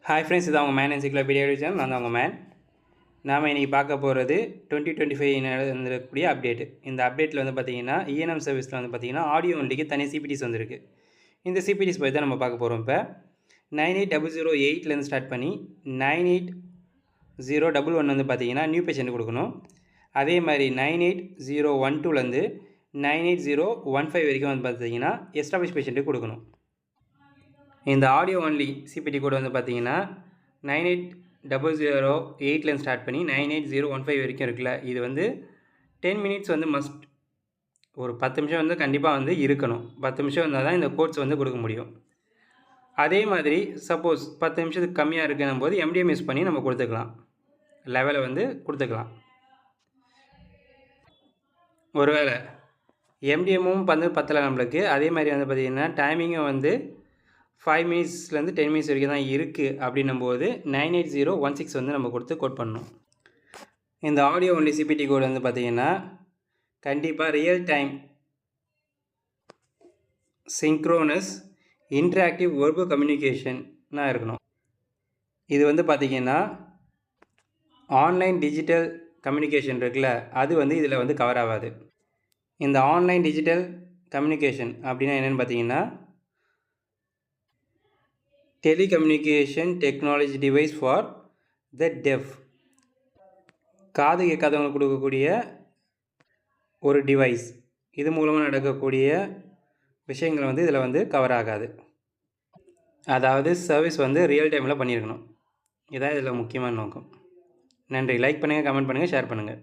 Hi friends, இது அவங்க man encyclopedia channel. நான் தான் அவங்க மேன். நாம் இன்றைக்கி பார்க்க போகிறது 2025 நடந்திருக்கக்கூடிய அப்டேட்டு. இந்த அப்டேட்டில் வந்து பார்த்திங்கன்னா இஎன்எம் சர்வீஸில் வந்து பார்த்திங்கன்னா ஆடியோ ஒன்லிக்கு தனி சிபிடிஸ் வந்திருக்கு. இந்த சிபிடிஸ் பற்றி தான் நம்ம பார்க்க போகிறோம். இப்போ 98008லேருந்து ஸ்டார்ட் பண்ணி 98011 வந்து பார்த்திங்கன்னா நியூ பேஷண்ட் கொடுக்கணும். அதே மாதிரி 98012லேருந்து 98015 வரைக்கும் வந்து பார்த்திங்கன்னா எஸ்டாப்ளிஷ் பேஷண்ட்டுக்கு கொடுக்கணும். இந்த ஆடியோ ஒன்லி சிபிடி கோட் வந்து பார்த்தீங்கன்னா 98008லேருந்து ஸ்டார்ட் பண்ணி 98015 வரைக்கும் இருக்குல்ல. இது வந்து 10 மினிட்ஸ் வந்து மஸ்ட். ஒரு 10 நிமிஷம் வந்து கண்டிப்பாக வந்து இருக்கணும். 10 நிமிஷம் இருந்தால் தான் இந்த கோட்ஸ் வந்து கொடுக்க முடியும். அதே மாதிரி சப்போஸ் 10 நிமிஷத்துக்கு கம்மியாக இருக்குன்னும் போது எம்டிஎம் யூஸ் பண்ணி நம்ம கொடுத்துக்கலாம். லெவலை வந்து கொடுத்துக்கலாம். ஒருவேளை எம்டிஎம்மும் வந்து பத்தலை நம்மளுக்கு. அதே மாதிரி வந்து பார்த்திங்கன்னா டைமிங்கும் வந்து 5 மினிட்ஸ்லேருந்து 10 மினிட்ஸ் வரைக்கும் தான் இருக்குது. அப்படின்னும்போது 98016 வந்து நம்ம கொடுத்து கோட் பண்ணணும். இந்த ஆடியோ ஒன்லி சிபிடி கோட் வந்து பார்த்திங்கன்னா கண்டிப்பாக real time synchronous interactive verbal கம்யூனிகேஷனாக இருக்கணும். இது வந்து பார்த்திங்கன்னா ஆன்லைன் டிஜிட்டல் கம்யூனிகேஷன் இருக்குல்ல, அது வந்து இதில் வந்து கவர் ஆகாது. இந்த ஆன்லைன் டிஜிட்டல் கம்யூனிகேஷன் அப்படின்னா என்னென்னு பார்த்தீங்கன்னா telecommunication technology device for the def. காது கேட்காதவங்களுக்கு கொடுக்கக்கூடிய ஒரு டிவைஸ். இது மூலமாக நடக்கக்கூடிய விஷயங்கள் வந்து இதில் வந்து கவர் ஆகாது. அதாவது சர்வீஸ் வந்து ரியல் டைமில் பண்ணியிருக்கணும். இதான் இதில் முக்கியமான நோக்கம். நன்றி. லைக் பண்ணுங்கள், கமெண்ட் பண்ணுங்கள், ஷேர் பண்ணுங்கள்.